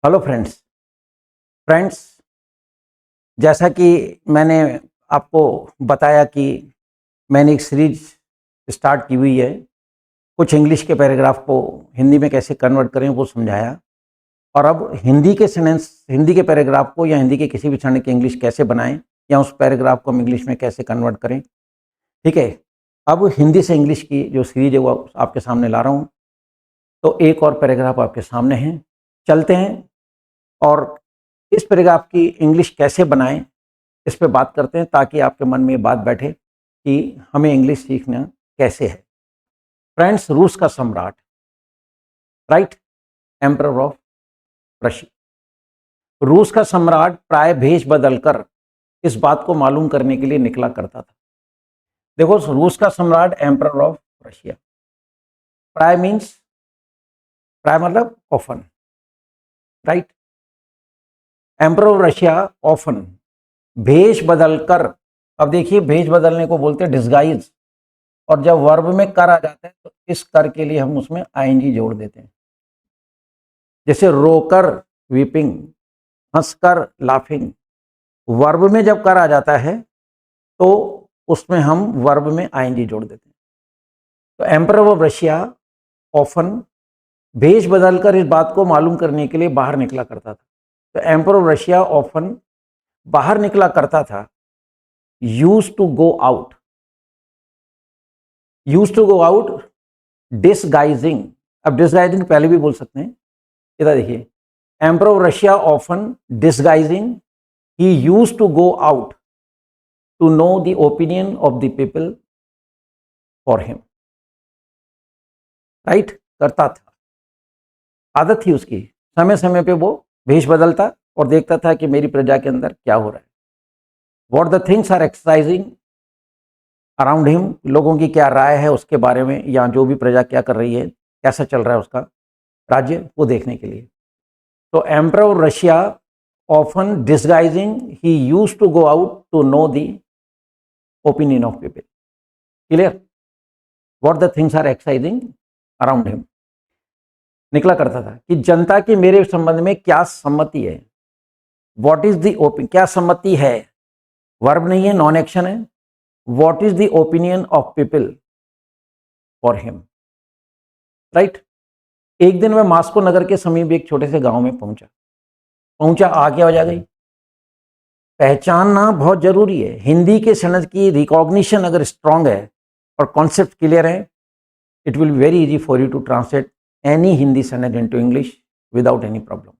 Hello friends. Friends, जैसा कि मैंने आपको बताया कि मैंने एक सीरीज स्टार्ट की हुई है। कुछ इंग्लिश के पैराग्राफ को हिंदी में कैसे कन्वर्ट करें वो समझाया। और अब हिंदी के सेंटेंस, हिंदी के पैराग्राफ को या हिंदी के किसी भी क्षण की इंग्लिश कैसे बनाएं या उस पैराग्राफ को हम इंग्लिश में कैसे कन्वर्ट करें। ठीक है, अब हिंदी से इंग्लिश की जो सीरीज है वो आपके सामने ला रहा हूँ। तो एक और पैराग्राफ आपके सामने है, चलते हैं और इस पैराग्राफ की इंग्लिश कैसे बनाएं इस पे बात करते हैं, ताकि आपके मन में ये बात बैठे कि हमें इंग्लिश सीखना कैसे है। फ्रेंड्स, रूस का सम्राट, राइट, एम्परर ऑफ रशिया। रूस का सम्राट प्राय भेष बदलकर इस बात को मालूम करने के लिए निकला करता था। देखो, रूस का सम्राट एम्परर ऑफ रशिया, प्राय मीन्स, प्राय मतलब often, right. Emperor of Russia often, भेष बदलकर। अब देखिए, भेष बदलने को बोलते हैं डिस्गाइज, और जब वर्ब में कर आ जाता है तो इस कर के लिए हम उसमें आईएनजी जोड़ देते हैं। जैसे रोकर वीपिंग, हंसकर लाफिंग। वर्ब में जब कर आ जाता है तो उसमें हम वर्ब में आईएनजी जोड़ देते हैं। तो एम्परर ऑफ रशिया ऑफन, भेष बदलकर इस बात को मालूम करने के लिए बाहर निकला करता था। तो एम्परर ऑफ रशिया ऑफन बाहर निकला करता था। Used to go out, used to go out disguising. अब डिसगाइजिंग पहले भी बोल सकते हैं। इधर देखिए, emperor of Russia often disguising, he used to go out to know the opinion of the people for him, right. करता था, आदत थी उसकी। समय समय पे वो भेष बदलता और देखता था कि मेरी प्रजा के अंदर क्या हो रहा है। What the things are exercising around him, लोगों की क्या राय है उसके बारे में, या जो भी प्रजा क्या कर रही है, कैसा चल रहा है उसका राज्य, वो देखने के लिए। तो emperor of Russia often disguising, he used to go out to know the opinion of people. Clear? What the things are exercising around him. निकला करता था कि जनता की मेरे संबंध में क्या सम्मति है। व्हाट इज द ओपिनियन, क्या सम्मति है, वर्ब नहीं है, नॉन एक्शन है। What is the opinion of people for him, right. एक दिन मैं मास्को नगर के समीप एक छोटे से गांव में पहुंचा आ क्या हो जा गई, पहचानना बहुत जरूरी है। हिंदी के सनद की रिकॉग्निशन अगर स्ट्रांग है और कॉन्सेप्ट क्लियर है, it will be very easy for you to translate any Hindi सनद into English without any problem,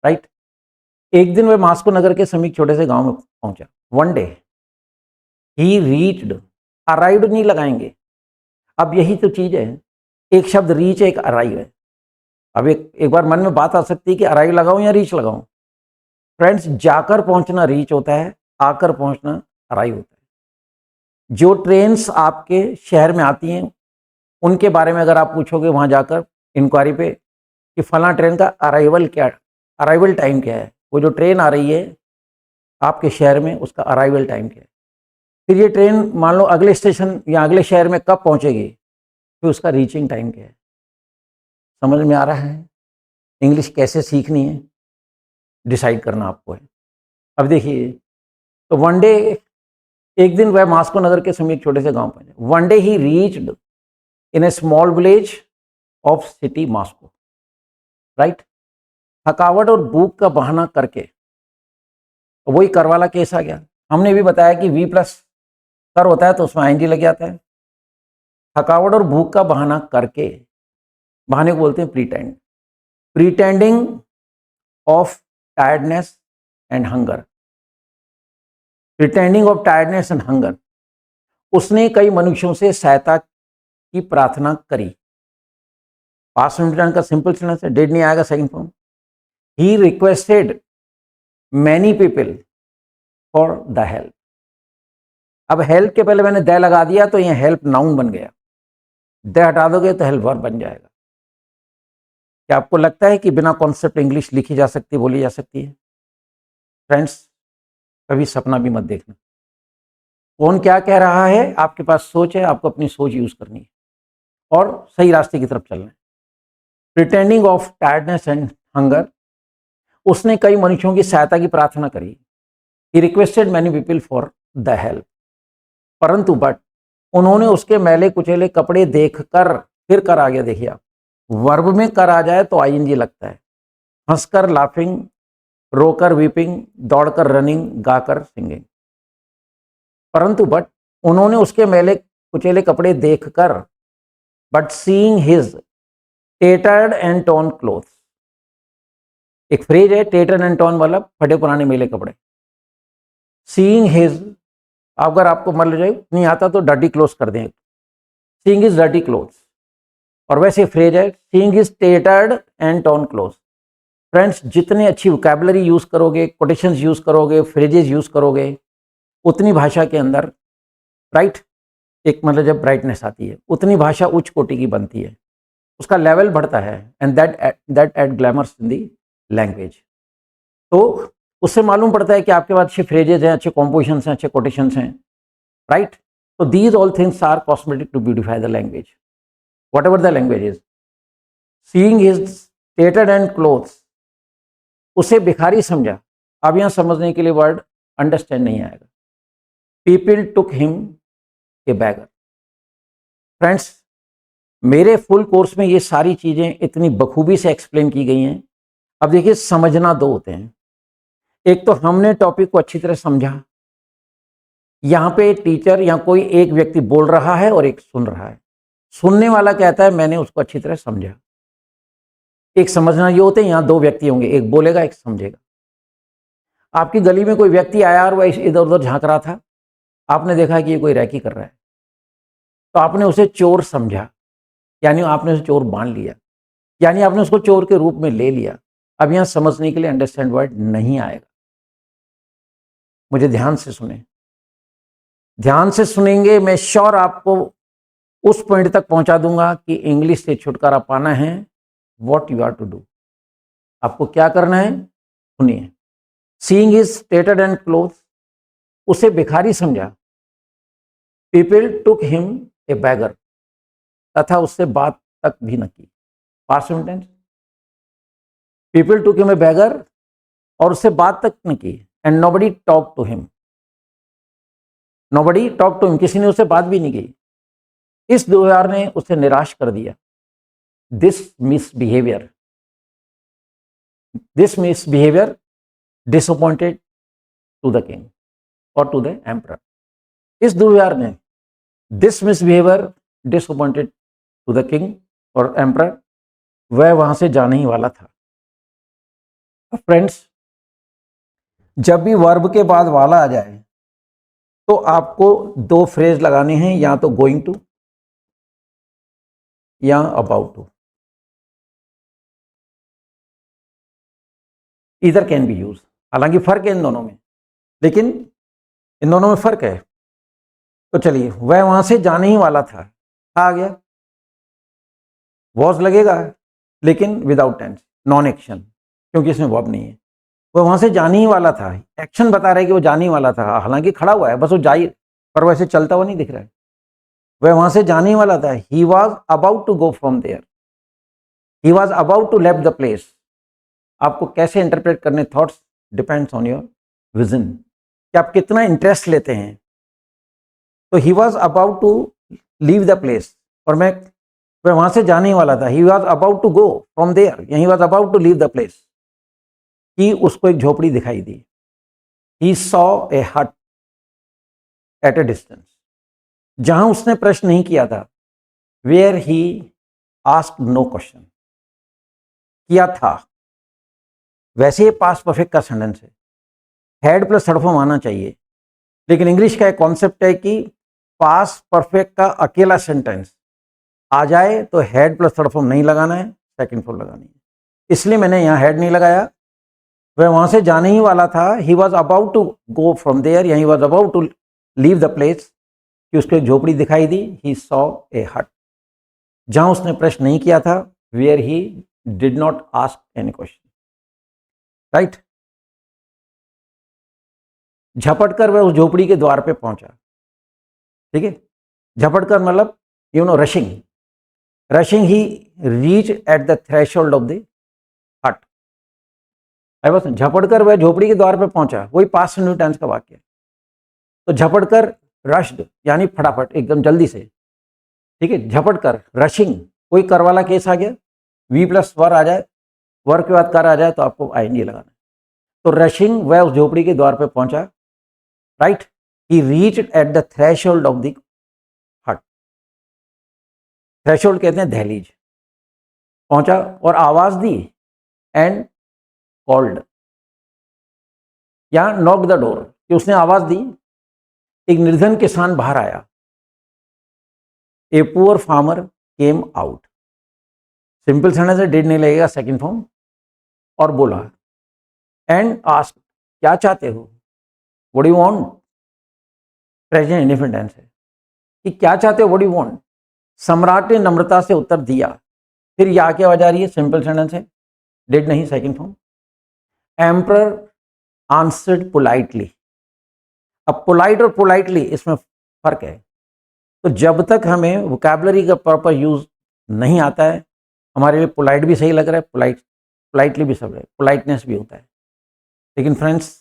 right. एक दिन वह मास्को नगर के समीप छोटे से गांव में पहुंचा। वन डे ही रीच्ड, अराइव्ड नहीं लगाएंगे। अब यही तो चीज है, एक शब्द रीच है, एक अराइव है। अब एक बार मन में बात आ सकती है कि अराइव लगाऊं या रीच लगाऊं। फ्रेंड्स, जाकर पहुंचना रीच होता है, आकर पहुंचना अराइव होता है। जो ट्रेन्स आपके शहर में आती हैं उनके बारे में अगर आप पूछोगे वहां जाकर इंक्वायरी पे कि फला ट्रेन का अराइवल क्या, अराइवल टाइम क्या है, वो जो ट्रेन आ रही है आपके शहर में उसका अराइवल टाइम क्या है। फिर ये ट्रेन मान लो अगले स्टेशन या अगले शहर में कब पहुंचेगी, फिर उसका रीचिंग टाइम क्या है। समझ में आ रहा है? इंग्लिश कैसे सीखनी है डिसाइड करना आपको है। अब देखिए, तो वन डे, एक दिन वह मास्को नगर के समीप छोटे से गांव पहुंचे। One day he reached in A small village of city Moscow, right. थकावट और भूख का बहाना करके, वही कर वाला केस आ गया। हमने भी बताया कि वी प्लस कर होता है तो उसमें आईएनजी लग जाता है। थकावट और भूख का बहाना करके, बहाने को बोलते हैं pretend, pretending of tiredness and hunger, pretending of tiredness and hunger, उसने कई मनुष्यों से सहायता की प्रार्थना करी। पास्ट में का सिंपल सेंटेंस है, डेड नहीं आएगा second form. He requested many people for the help. अब हेल्प के पहले मैंने द लगा दिया तो ये हेल्प नाउन बन गया, द हटा दोगे तो हेल्प वर्ब बन जाएगा। क्या आपको लगता है कि बिना कॉन्सेप्ट इंग्लिश लिखी जा सकती, बोली जा सकती है? फ्रेंड्स, कभी सपना भी मत देखना। कौन क्या कह रहा है, आपके पास सोच है, आपको अपनी सोच यूज करनी है और सही रास्ते की तरफ चलना है। Pretending of tiredness and hunger, उसने कई मनुष्यों की सहायता की प्रार्थना करी। He requested many people for the help, परंतु बट उन्होंने उसके मैले कुचेले कपड़े देखकर, फिर कर आ गया, देखिए आप, वर्ब में कर आ जाए तो आईएनजी लगता है। हंसकर लाफिंग, रोकर वीपिंग, दौड़कर रनिंग, गाकर सिंगिंग। परंतु बट उन्होंने उसके मैले कुचेले कपड़े देखकर, but seeing his tattered and torn clothes. एक फ्रेज है टेटर्ड एंड टॉर्न वाला, फटे पुराने मेले कपड़े। सीइंग हिज, अगर आपको मान लीजिए नहीं आता तो डर्टी क्लोथ्स कर दें, सीइंग हिज डर्टी क्लोथ्स। और वैसे फ्रेज है seeing his tattered and torn clothes. Friends, जितने अच्छी वोकैबुलरी यूज करोगे, कोटेशंस यूज करोगे, फ्रेजेस यूज करोगे, उतनी भाषा के अंदर राइट एक मतलब जब ब्राइटनेस आती है, उतनी भाषा उच्च कोटि की बनती है, उसका लेवल बढ़ता है। And that add glamours in the language. तो उससे मालूम पड़ता है कि आपके पास अच्छे फ्रेजेस हैं, अच्छे कॉम्पोजिशंस हैं, अच्छे कोटेशंस हैं, राइट। तो these all things are cosmetic to beautify the language, whatever the language is. Seeing his tattered and clothes, उसे भिखारी समझा। अब यहां समझने के लिए वर्ड अंडरस्टैंड नहीं आएगा। People took him a bagger. Friends, मेरे फुल कोर्स में ये सारी चीजें इतनी बखूबी से एक्सप्लेन की गई हैं। अब देखिए, समझना दो होते हैं। एक तो हमने टॉपिक को अच्छी तरह समझा, यहां पे टीचर या कोई एक व्यक्ति बोल रहा है और एक सुन रहा है। सुनने वाला कहता है मैंने उसको अच्छी तरह समझा। एक समझना ये होते हैं, यहां दो व्यक्ति होंगे, एक बोलेगा एक समझेगा। आपकी गली में कोई व्यक्ति आया और वह इधर उधर झांक रहा था, आपने देखा कि ये कोई रैकी कर रहा है, तो आपने उसे चोर समझा, यानी आपने उसे चोर मान लिया, यानी आपने उसको चोर के रूप में ले लिया। अब यहां समझने के लिए अंडरस्टैंड वर्ड नहीं आएगा। मुझे ध्यान से सुने, ध्यान से सुनेंगे, मैं श्योर आपको उस पॉइंट तक पहुंचा दूंगा कि इंग्लिश से छुटकारा पाना है। What you are to do, आपको क्या करना है, सुनिए। Seeing his tattered and clothes, उसे भिखारी समझा। People took him a beggar, तथा उससे बात तक भी न की। Past sentence, people took him a beggar, और उससे बात तक न की। And nobody talk to him, nobody talk to him, किसी ने उससे बात भी नहीं की। इस व्यवहार ने उसे निराश कर दिया। This misbehaviour, disappointed to the king और टू द एम्परर। इस दुर्व्यवहार ने, this misbehaviour disappointed to the king और एम्परर, वह वहां से जाने ही वाला था। फ्रेंड्स, जब भी वर्ब के बाद वाला आ जाए तो आपको दो फ्रेज लगाने हैं, या तो गोइंग टू या अबाउट टू, इधर कैन बी यूज। हालांकि फर्क है इन दोनों में, लेकिन इन दोनों में फर्क है। तो चलिए, वह वहां से जाने ही वाला था, आ गया, वॉज लगेगा लेकिन विदाउट टेंस, नॉन एक्शन, क्योंकि इसमें वर्ब नहीं है। वह वहां से जाने ही वाला था, एक्शन बता रहा है कि वो जाने ही वाला था, हालांकि खड़ा हुआ है, बस वो जाए, पर वैसे चलता हुआ नहीं दिख रहा है। वह वहां से जाने ही वाला था। He was about to go from there, he was about to left the place. आपको कैसे इंटरप्रेट करने thoughts depends on your vision, कि आप कितना इंटरेस्ट लेते हैं। तो he was about to leave the place, और वह वहां से जाने ही वाला था। He was about to go from there, he was about to leave the place, कि उसको एक झोपड़ी दिखाई दी। ही सॉ ए हट एट ए डिस्टेंस, जहां उसने प्रश्न नहीं किया था। Where he asked no question, किया था। वैसे ये पास्ट परफेक्ट का सेंटेंस है, हैड प्लस थर्ड फॉर्म आना चाहिए, लेकिन इंग्लिश का एक कॉन्सेप्ट है कि पास्ट परफेक्ट का अकेला सेंटेंस आ जाए तो हैड प्लस थर्ड फॉर्म नहीं लगाना है, सेकंड फॉर्म लगानी है। इसलिए मैंने यहाँ हैड नहीं लगाया। वह वहां से जाने ही वाला था। He was about to go from there, या he was about to leave the place, कि उसको एक झोपड़ी दिखाई दी। ही सॉ ए हट, जहां उसने प्रश्न नहीं किया था। Where he did not ask any question, right. झपट कर वह उस झोपड़ी के द्वार पे पहुंचा, ठीक है। झपट कर मतलब rushing, rushing he reach at the threshold of the हट। है बस, झपड़कर वह झोपड़ी के द्वार पे पहुंचा, वही पास्ट सिंपल टेंस का वाक्य है। तो झपड़कर, रश्ड यानी फटाफट एकदम जल्दी से, ठीक है। झपड़कर, रशिंग, कोई कर वाला केस आ गया, वी प्लस वर आ जाए, वर के बाद कर आ जाए तो आपको आईएनजी लगाना है। तो रशिंग, वह उस झोपड़ी के द्वार पे पहुंचा, right. He reached at the threshold of the हट, थ्रेशोल्ड कहते हैं दहलीज, पहुंचा और आवाज दी, एंड कॉल्ड, या नॉक द डोर, कि उसने आवाज दी, एक निर्धन किसान बाहर आया, a poor farmer came out, simple sentence है, डिड नहीं लगेगा, सेकंड फॉर्म, और बोला, एंड आस्क, क्या चाहते हो, what do you want, present indefinite tense है कि क्या चाहते हो, व्हाट डू यू वांट। सम्राट ने नम्रता से उत्तर दिया, फिर या की आवाज आ रही है, सिंपल सेंटेंस है, डिड नहीं, second form. Emperor answered politely, अब पोलाइट और पोलाइटली इसमें फर्क है। तो जब तक हमें वोकैबुलरी का प्रॉपर यूज नहीं आता है, हमारे लिए पोलाइट भी सही लग रहा है, पोलाइटली भी सब है, पोलाइटनेस भी होता है, लेकिन फ्रेंड्स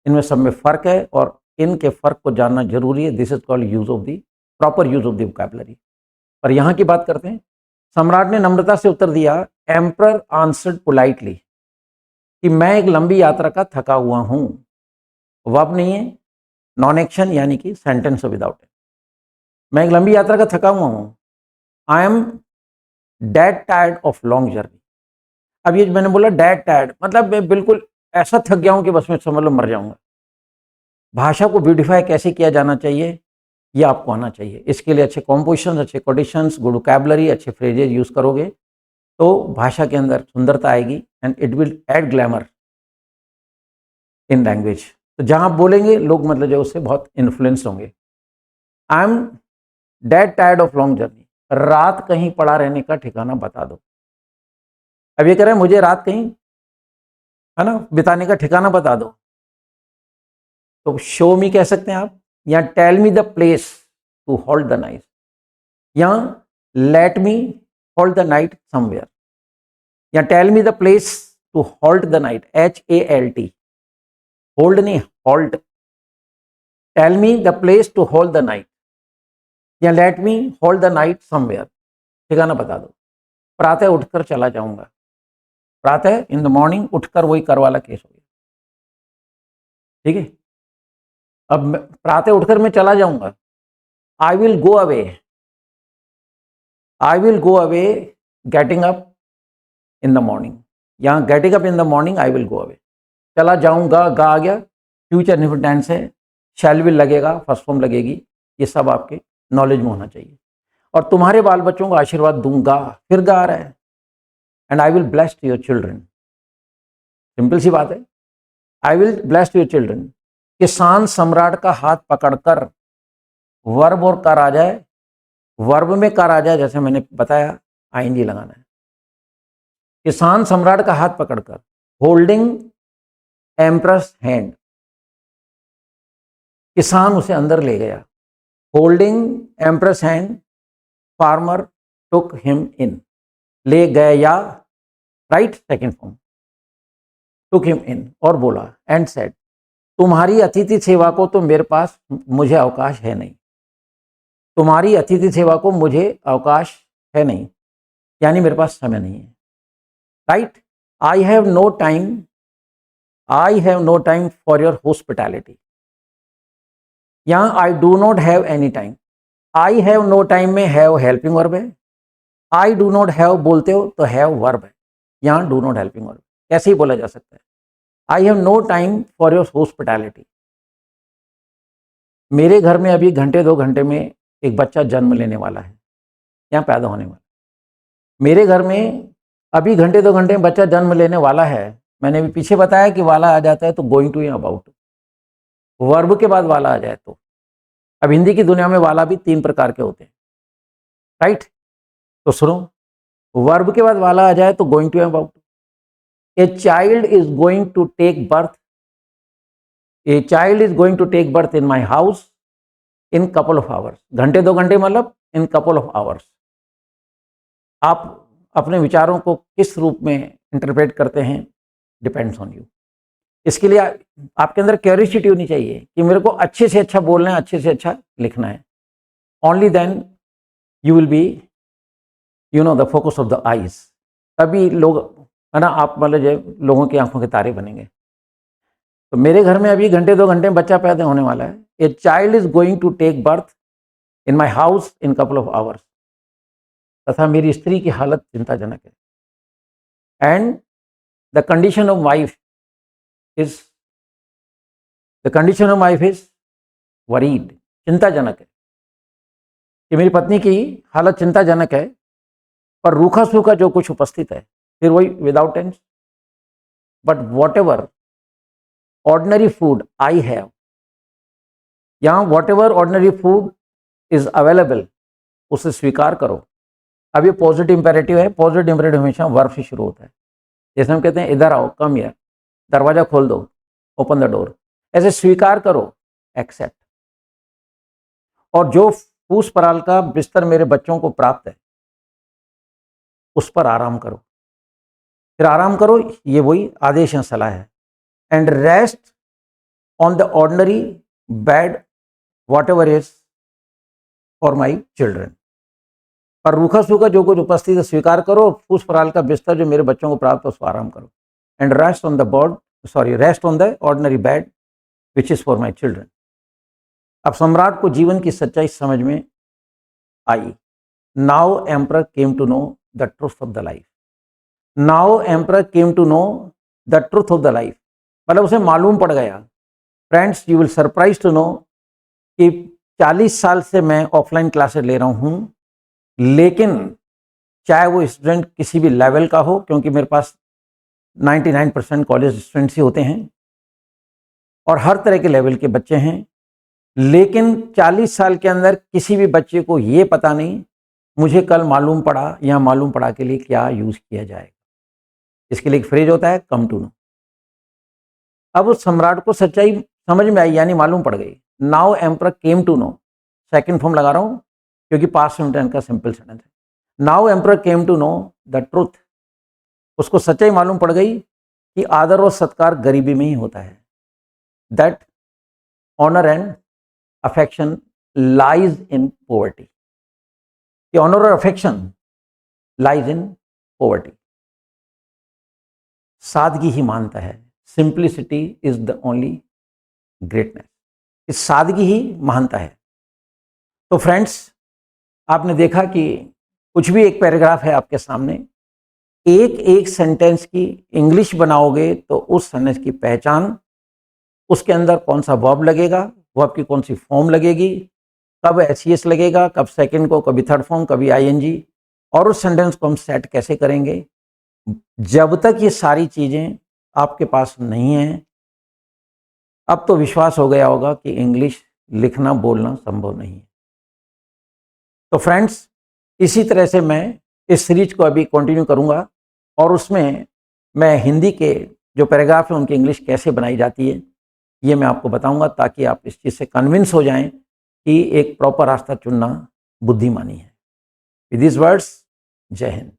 इनमें सब में फ़र्क है और इनके फ़र्क को जानना जरूरी है। This is called use of the proper use of the vocabulary. पर यहाँ की बात करते हैं, सम्राट ने नम्रता से उत्तर दिया, एम्परर आंसर्ड पोलाइटली, कि मैं एक लंबी यात्रा का थका हुआ हूँ, वर्ब नहीं है, नॉन एक्शन यानी कि सेंटेंस विदाउट इट, मैं एक लंबी यात्रा का थका हुआ हूँ, I am dead tired of long journey. अब ये मैंने बोला डेड टायर्ड, मतलब मैं बिल्कुल ऐसा थक गया हूं कि बस मैं समझ लो मर जाऊंगा। भाषा को ब्यूटिफाई कैसे किया जाना चाहिए ये आपको आना चाहिए। इसके लिए अच्छे कॉम्पोजिशंस, अच्छे कोटेशंस, गुड वोकैबुलरी, अच्छे फ्रेजेज यूज करोगे तो भाषा के अंदर सुंदरता आएगी, and it will add glamour in language. तो जहां आप बोलेंगे लोग मतलब जो उससे बहुत इन्फ्लुएंस होंगे। I am dead tired of long journey, रात कहीं पड़ा रहने का ठिकाना बता दो। अब ये कह रहे हैं मुझे रात कहीं, है ना, बिताने का ठिकाना बता दो, तो शो मी कह सकते हैं आप, या tell me the place to hold the night, या let me hold the night somewhere, या tell me the place to hold the night, HALT, hold नहीं, hold, tell me the place to hold the night, या let me hold the night somewhere, ठिकाना बता दो। प्रातः उठकर चला जाऊंगा, प्रातः इन द मॉर्निंग, उठकर, वही कर वाला केस हो गया, ठीक है। अब प्रातः उठकर मैं चला जाऊंगा, I will go away, I will go away getting up in the morning, यहाँ getting up in the morning I will go away, चला जाऊंगा, गा आ गया, फ्यूचर इंडेफिनिट टेंस है, शैल विल लगेगा, फर्स्ट फॉर्म लगेगी, ये सब आपके नॉलेज में होना चाहिए। और तुम्हारे बाल बच्चों को आशीर्वाद दूंगा, फिर गा रहा है, and I will bless your children, simple सी बात है, I will bless your children. किसान सम्राट का हाथ पकड़कर, वर्ब और कर आ जाए, वर्ब में कर आ जाए, जैसे मैंने बताया आईएनजी लगाना है। किसान सम्राट का हाथ पकड़कर, होल्डिंग एम्प्रेस हैंड, किसान उसे अंदर ले गया, holding empress hand, farmer took him in, ले गया, right, second form, took him in, और बोला, एंड सेड, तुम्हारी अतिथि सेवा को तो मेरे पास, मुझे अवकाश है नहीं, तुम्हारी अतिथि सेवा को मुझे अवकाश है नहीं, यानी मेरे पास समय नहीं है, right. I have no time, I have no time for your hospitality, यहाँ I do not have any time, I have no time में हैव हेल्पिंग वर्ब है, आई डू नॉट हैव बोलते हो तो हैव वर्ब है, यहाँ do not helping verb, ऐसे ही बोला जा सकता है। I have no time for your hospitality, मेरे घर में अभी घंटे 2 घंटे में एक बच्चा जन्म लेने वाला है, यहाँ पैदा होने वाला, मेरे घर में अभी घंटे 2 घंटे में बच्चा जन्म लेने वाला है। मैंने भी पीछे बताया कि वाला आ जाता है तो गोइंग टू या अबाउट, वर्ब के बाद वाला आ जाए तो। अब हिंदी की दुनिया में वाला भी 3 प्रकार के होते हैं, राइट। तो सुनो, वर्ब के बाद वाला आ जाए तो गोइंग टू या about. A child is going to take birth, a child is going to take birth in my house in couple of hours, घंटे 2 घंटे मतलब इन कपल ऑफ आवर्स। आप अपने विचारों को किस रूप में इंटरप्रेट करते हैं डिपेंड्स ऑन यू। इसके लिए आपके अंदर क्यूरियोसिटी होनी चाहिए कि मेरे को अच्छे से अच्छा बोलना है, अच्छे से अच्छा लिखना है। Only then you will be the focus of the eyes. तभी लोग, है ना, आप मतलब लोगों की आंखों के तारे बनेंगे। तो मेरे घर में अभी घंटे 2 घंटे में बच्चा पैदा होने वाला है। A child is going to take birth in my house in couple of hours. तथा मेरी स्त्री की हालत चिंताजनक है। And the condition of wife is worried, चिंताजनक है कि मेरी पत्नी की हालत चिंताजनक है। पर रूखा सूखा जो कुछ उपस्थित है, फिर वही without tense, but whatever ordinary food I have, यहाँ whatever ordinary food is available, उसे स्वीकार करो। अब ये पॉजिटिव इंपेरेटिव है। पॉजिटिव इंपेरेटिव हमेशा वर्ब से शुरू होता है। जैसे हम कहते हैं इधर आओ, कम हियर, दरवाजा खोल दो, ओपन द डोर। ऐसे स्वीकार करो, एक्सेप्ट। और जो फूस पराल का बिस्तर मेरे बच्चों को प्राप्त है, उस पर आराम करो। फिर आराम करो, ये वही आदेश या सलाह है। And rest on the ordinary bed what ever is for my children. पर रूखा सूखा जो कुछ उपस्थित है स्वीकार करो, और फूस पराल का बिस्तर जो मेरे बच्चों को प्राप्त है, उस पर आराम करो। And rest on the ordinary bed which is for my children. अब सम्राट को जीवन की सच्चाई समझ में आई। Now emperor came to know the truth of the life. Now emperor came to know the truth of the life, मतलब उसे मालूम पड़ गया। Friends, you will surprise to know कि 40 साल से मैं ऑफलाइन क्लासेस ले रहा हूँ, लेकिन चाहे वो स्टूडेंट किसी भी लेवल का हो, क्योंकि मेरे पास 99% कॉलेज स्टूडेंट्स ही होते हैं और हर तरह के लेवल के बच्चे हैं, लेकिन 40 साल के अंदर किसी भी बच्चे को ये पता नहीं मुझे कल मालूम पड़ा या मालूम पड़ा के लिए क्या यूज किया जाएगा। इसके लिए एक फ्रेज होता है, कम टू नो। अब उस सम्राट को सच्चाई समझ में आई, यानी मालूम पड़ गई। Now emperor came to know, second form लगा रहा हूं क्योंकि पास्ट सिंटेंस का सिंपल सेंटेंस है। Now emperor came to know the truth, उसको सच्चाई मालूम पड़ गई कि आदर और सत्कार गरीबी में ही होता है। That honour and affection lies in poverty, कि ऑनर और अफेक्शन लाइज इन पॉवर्टी। सादगी ही मानता है, simplicity is the only greatness. इस सादगी ही महानता है। तो फ्रेंड्स, आपने देखा कि कुछ भी एक पैराग्राफ है आपके सामने, एक एक सेंटेंस की इंग्लिश बनाओगे तो उस सेंटेंस की पहचान, उसके अंदर कौन सा वर्ब लगेगा, वर्ब की कौन सी फॉर्म लगेगी, कब एस लगेगा, कब सेकंड को, कभी थर्ड फॉर्म, कभी आईएनजी, और उस सेंटेंस को हम सेट कैसे करेंगे। जब तक ये सारी चीजें आपके पास नहीं है, अब तो विश्वास हो गया होगा कि इंग्लिश लिखना बोलना संभव नहीं है। तो फ्रेंड्स, इसी तरह से मैं इस सीरीज को अभी कंटिन्यू करूंगा और उसमें मैं हिंदी के जो पैराग्राफ है उनकी इंग्लिश कैसे बनाई जाती है ये मैं आपको बताऊंगा, ताकि आप इस चीज़ से कन्विंस हो जाएं कि एक प्रॉपर रास्ता चुनना बुद्धिमानी है। विद दिस वर्ड्स, जय हिंद।